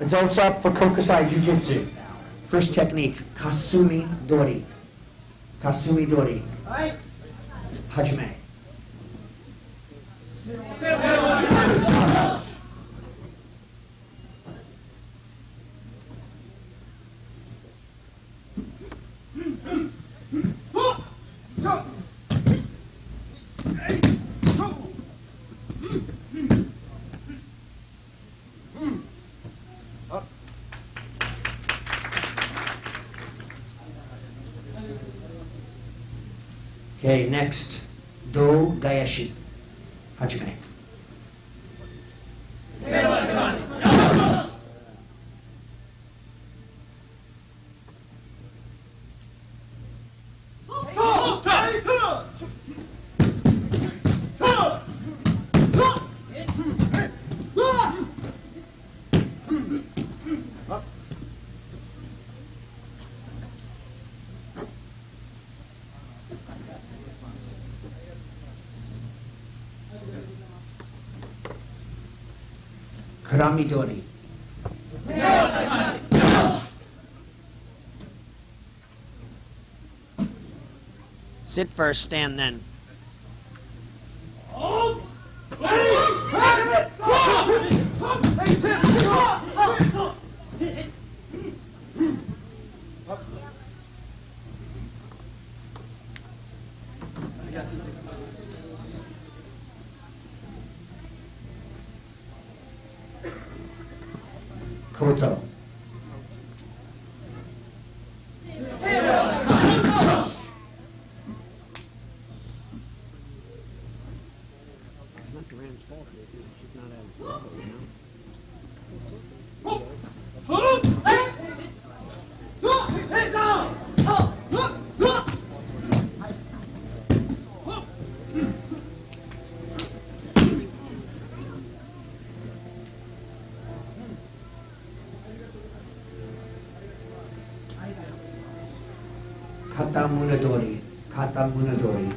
Adults up for Kokusai Jujutsu. First technique, Kasumi Dori. Kasumi Dori. Hajime. Okay, next, Do Gayashi. Hajime. Karamidori. Sit first, stand then. Koto. Not Duran's fault. She's not as level, you know? Kata Munadori. Kata Munadori.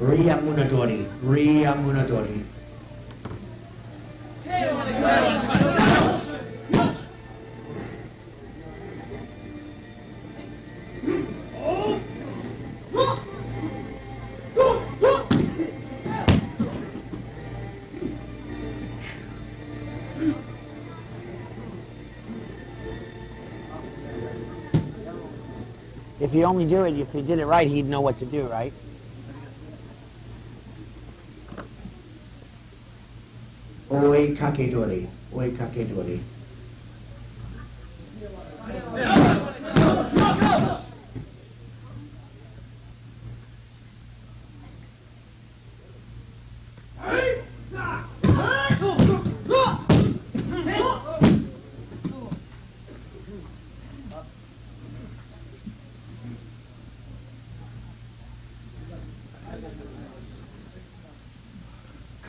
Ria Munadori. Ria Munadori. If you only do it, if he did it right, he'd know what to do, right? Oe Kakedori. Oe Kakedori.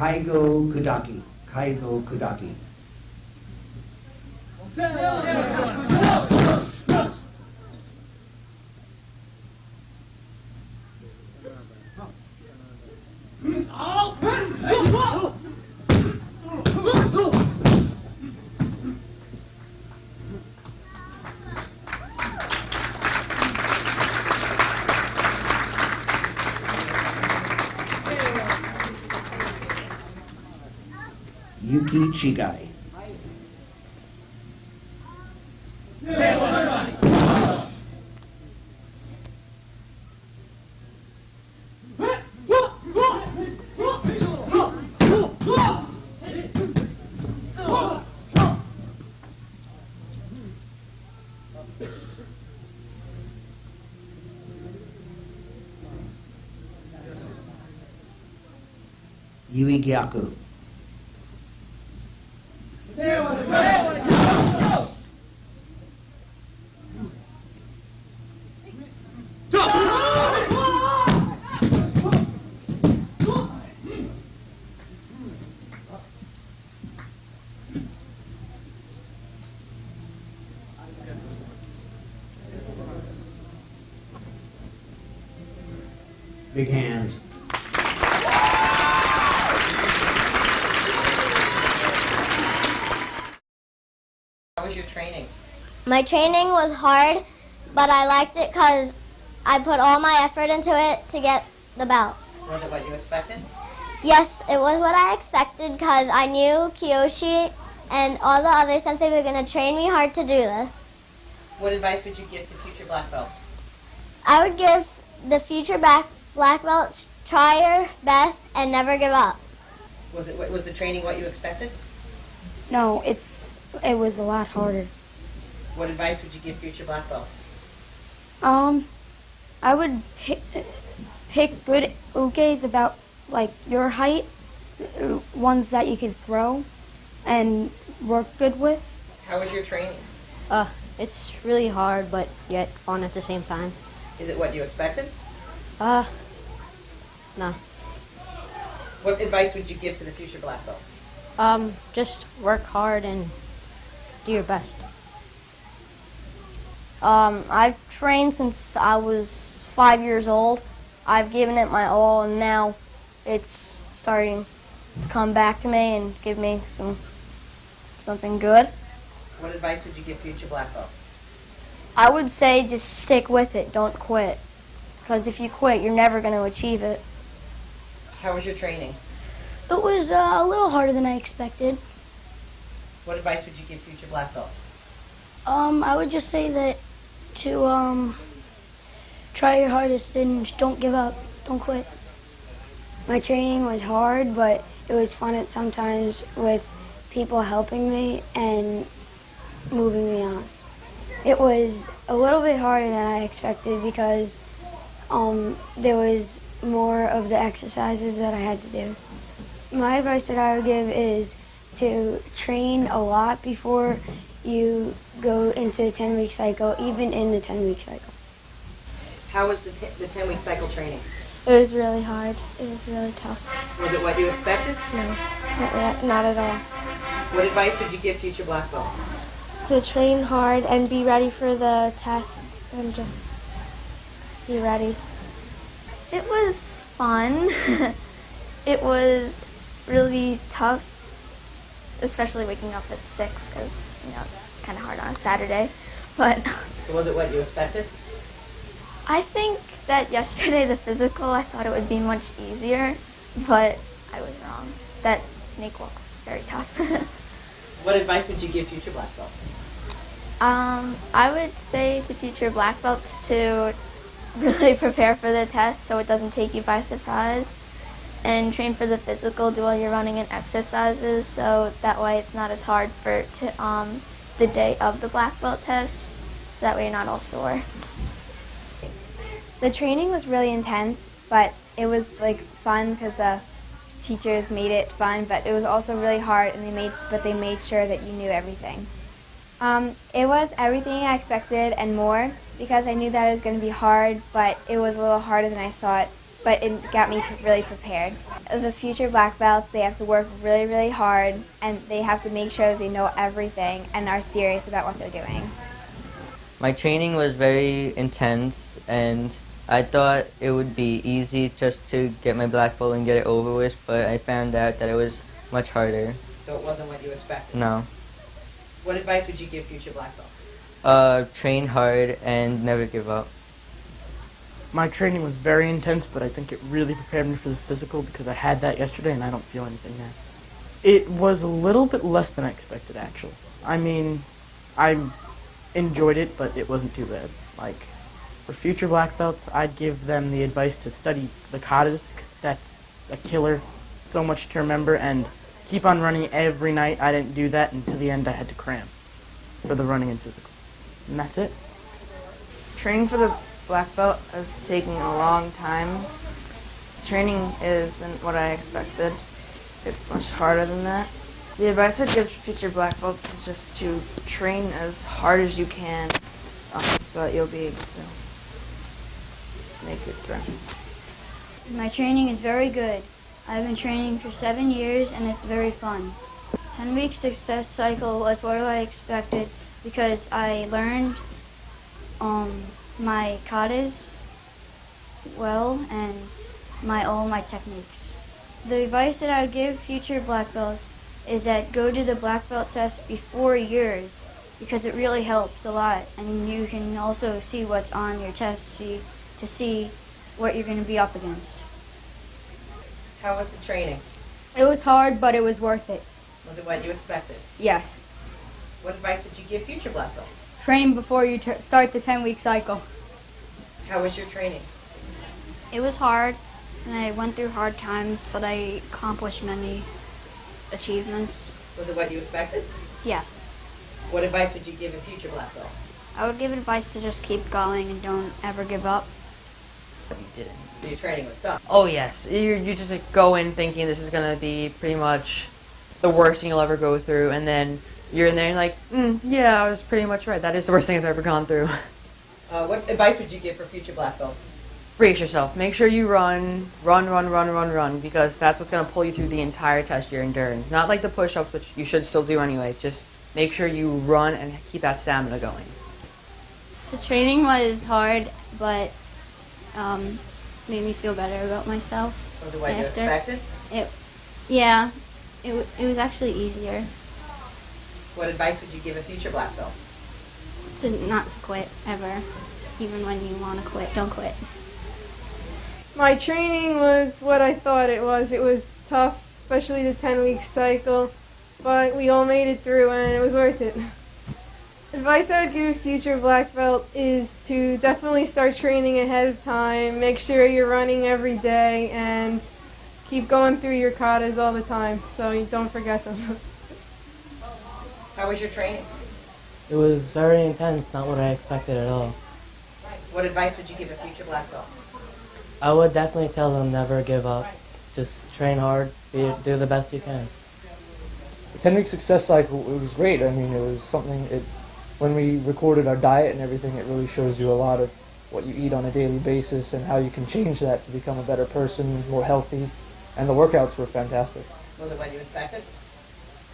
Kaigo Kudaki. Kaigo Kudaki. Yuki Chigai. Yui Gyaku. My training was hard, but I liked it because I put all my effort into it to get the belt. Was it what you expected? Yes, it was what I expected because I knew Kiyoshi and all the other sensei were going to train me hard to do this. What advice would you give to future black belts? I would give the future black belts, try your best and never give up. Was the training what you expected? No, it was a lot harder. What advice would you give future black belts? I would pick good ukes about like your height, ones that you can throw and work good with. How was your training? It's really hard, but yet fun at the same time. Is it what you expected? No. What advice would you give to the future black belts? Just work hard and do your best. I've trained since I was 5 years old. I've given it my all, and now it's starting to come back to me and give me something good. What advice would you give future black belts? I would say just stick with it. Don't quit. Because if you quit, you're never going to achieve it. How was your training? It was a little harder than I expected. What advice would you give future black belts? I would just say that to try your hardest and don't give up. Don't quit. My training was hard, but it was fun at sometimes with people helping me and moving me on. It was a little bit harder than I expected because there was more of the exercises that I had to do. My advice that I would give is to train a lot before you go into the 10-week cycle, even in the 10-week cycle. How was the 10-week cycle training? It was really hard. It was really tough. Was it what you expected? No, not at all. What advice would you give future black belts? To train hard and be ready for the tests and just be ready. It was fun. It was really tough, especially waking up at 6 because, it's kind of hard on a Saturday. But So was it what you expected? I think that yesterday, the physical, I thought it would be much easier, but I was wrong. That snake walk was very tough. What advice would you give future black belts? I would say to future black belts to really prepare for the test so it doesn't take you by surprise, and train for the physical, do all your running and exercises so that way it's not as hard for the day of the black belt test, so that way you're not all sore. The training was really intense, but it was fun because the teachers made it fun, but it was also really hard, and they made sure that you knew everything. It was everything I expected and more, because I knew that it was going to be hard, but it was a little harder than I thought, but it got me really prepared. The future black belts, they have to work really, really hard, and they have to make sure that they know everything and are serious about what they're doing. My training was very intense, and I thought it would be easy just to get my black belt and get it over with, but I found out that it was much harder. So it wasn't what you expected? No. What advice would you give future black belts? Train hard and never give up. My training was very intense, but I think it really prepared me for the physical because I had that yesterday and I don't feel anything now. It was a little bit less than I expected, actually. I mean, I enjoyed it, but it wasn't too bad. For future black belts, I'd give them the advice to study the katas because that's a killer, so much to remember, and keep on running every night. I didn't do that, and to the end I had to cram for the running and physical. And that's it. Training for the black belt is taking a long time. Training isn't what I expected. It's much harder than that. The advice I'd give future black belts is just to train as hard as you can so that you'll be able to make it through. My training is very good. I've been training for 7 years and it's very fun. 10-week success cycle was what I expected because I learned my katas well and all my techniques. The advice that I would give future black belts is that go to the black belt test before yours because it really helps a lot. And you can also see what's on your test to see what you're going to be up against. How was the training? It was hard, but it was worth it. Was it what you expected? Yes. What advice would you give future black belts? Train before you start the 10-week cycle. How was your training? It was hard, and I went through hard times, but I accomplished many achievements. Was it what you expected? Yes. What advice would you give a future black belt? I would give advice to just keep going and don't ever give up. You didn't. So your training was tough. Oh yes, you just go in thinking this is gonna be pretty much the worst thing you'll ever go through, and then you're in there and you're like, yeah, I was pretty much right. That is the worst thing I've ever gone through. What advice would you give for future black belts? Brace yourself. Make sure you run, because that's what's gonna pull you through the entire test, your endurance. Not like the push-ups, which you should still do anyway. Just make sure you run and keep that stamina going. The training was hard, but made me feel better about myself. Was it what you expected? Yeah, it was actually easier. What advice would you give a future black belt? Not to quit ever, even when you want to quit. Don't quit. My training was what I thought it was. It was tough, especially the 10-week cycle, but we all made it through and it was worth it. Advice I would give a future black belt is to definitely start training ahead of time, make sure you're running every day, and keep going through your katas all the time so you don't forget them. How was your training? It was very intense, not what I expected at all. What advice would you give a future black belt? I would definitely tell them never give up. Just train hard, do the best you can. The 10-week success cycle, it was great. I mean, it was something, when we recorded our diet and everything, it really shows you a lot of what you eat on a daily basis and how you can change that to become a better person, more healthy, and the workouts were fantastic. Was it what you expected?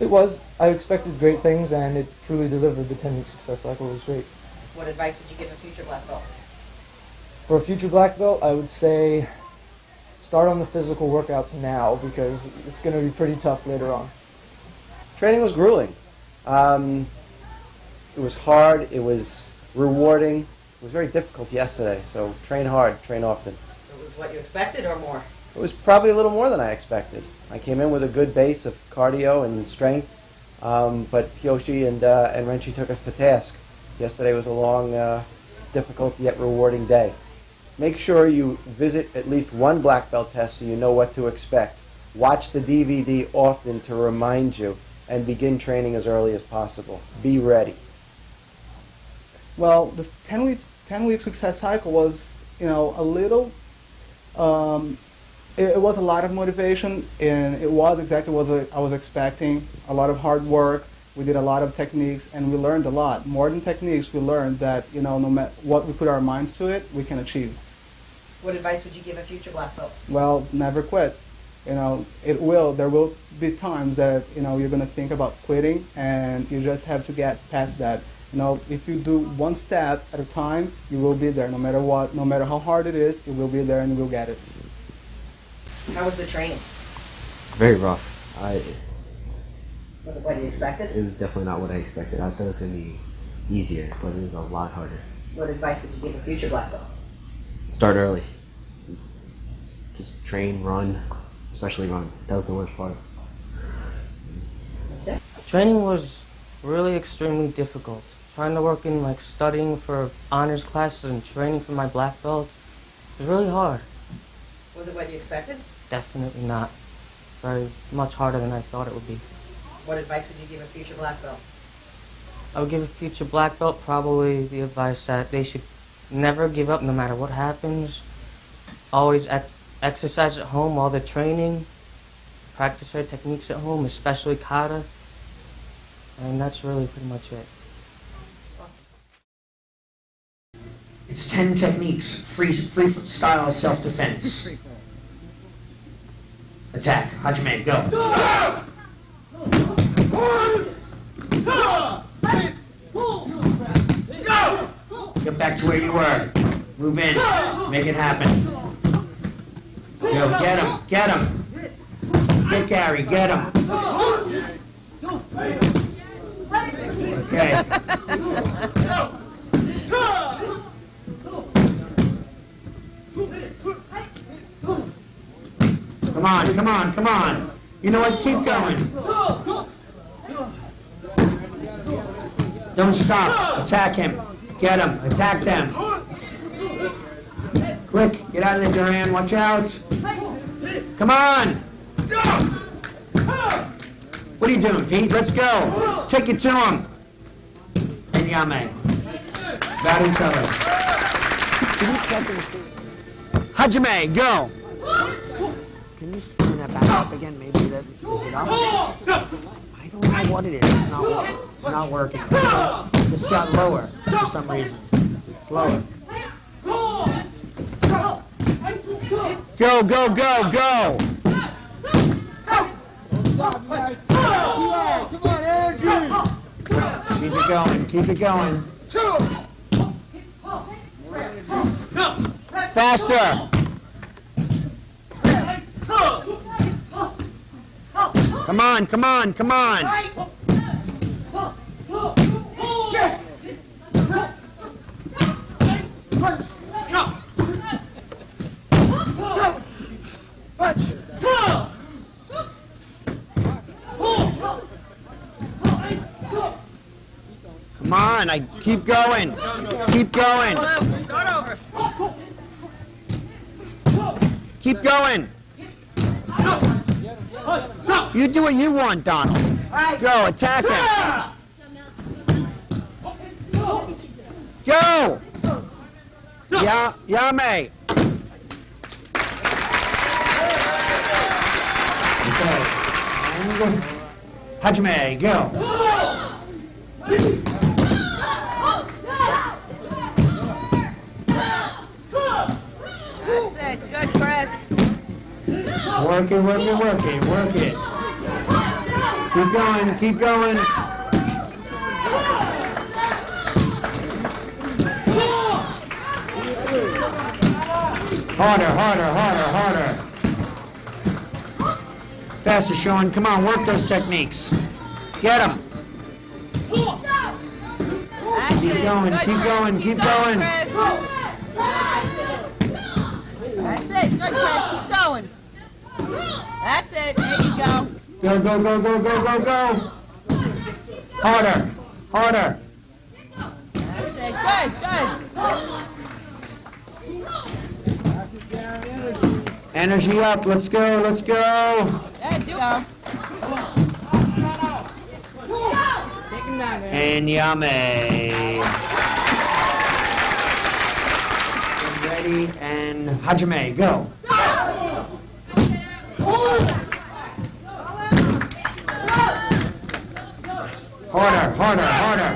It was. I expected great things, and it truly delivered. The 10-week success cycle was great. What advice would you give a future black belt? For a future black belt, I would say start on the physical workouts now because it's going to be pretty tough later on. Training was grueling. It was hard. It was rewarding. It was very difficult yesterday, so train hard, train often. So it was what you expected or more? It was probably a little more than I expected. I came in with a good base of cardio and strength, but Kyoshi and Renshi took us to task. Yesterday was a long, difficult yet rewarding day. Make sure you visit at least one black belt test so you know what to expect. Watch the DVD often to remind you, and begin training as early as possible. Be ready. Well, this 10-week success cycle was, a little. It was a lot of motivation, and it was exactly what I was expecting. A lot of hard work. We did a lot of techniques, and we learned a lot. More than techniques, we learned that no matter what we put our minds to it, we can achieve. What advice would you give a future black belt? Well, never quit. There will be times that you're going to think about quitting, and you just have to get past that. If you do one step at a time, you will be there. No matter what, no matter how hard it is, you will be there and you will get it. How was the training? Very rough. Was it what you expected? It was definitely not what I expected. I thought it was going to be easier, but it was a lot harder. What advice would you give a future black belt? Start early. Just train, run, especially run. That was the worst part. Okay. Training was really extremely difficult. Trying to work in studying for honors classes and training for my black belt was really hard. Was it what you expected? Definitely not. Very much harder than I thought it would be. What advice would you give a future black belt? I would give a future black belt probably the advice that they should never give up no matter what happens. Always exercise at home while they're training. Practice their techniques at home, especially kata. And that's really pretty much it. It's 10 techniques, free style self-defense. Attack. Hajime, go. Get back to where you were. Move in. Make it happen. Yo, get him. Get him. Get Gary. Get him. Okay. Come on, come on, come on. You know what? Keep going. Don't stop. Attack him. Get him. Attack them. Quick, get out of there, Duran. Watch out. Come on. What are you doing, Pete? Let's go. Take it to him. And Yame. Battle each other. Hajime, go. Can you turn that back up again? Maybe that is it up? I don't know what it is. It's not working. It's got lower for some reason. It's lower. Go, go, go, go. Keep it going, keep it going. Faster. Come on, come on, come on. Come on, I keep going. Keep going. Keep going. You do what you want, Donald. Go, attack him. Go. Yame. Okay. And Hajime, go. That's it. Good, Chris. Just work it, work it, work it, work it. Keep going, keep going. Harder, harder, harder, harder. Faster, Sean. Come on, work those techniques. Get them. Keep going, keep going, keep going. That's it. Good, Chris. Keep going. That's it. There you go. Go, go, go, go, go, go, go. Harder, harder. That's it. Good, good. Energy up. Let's go, let's go. There you go. And Yame. Ready, and Hajime, go. Harder, harder, harder.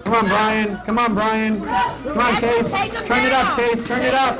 Come on, Brian. Come on, Brian. Come on, Case. Turn it up, Case. Turn it up.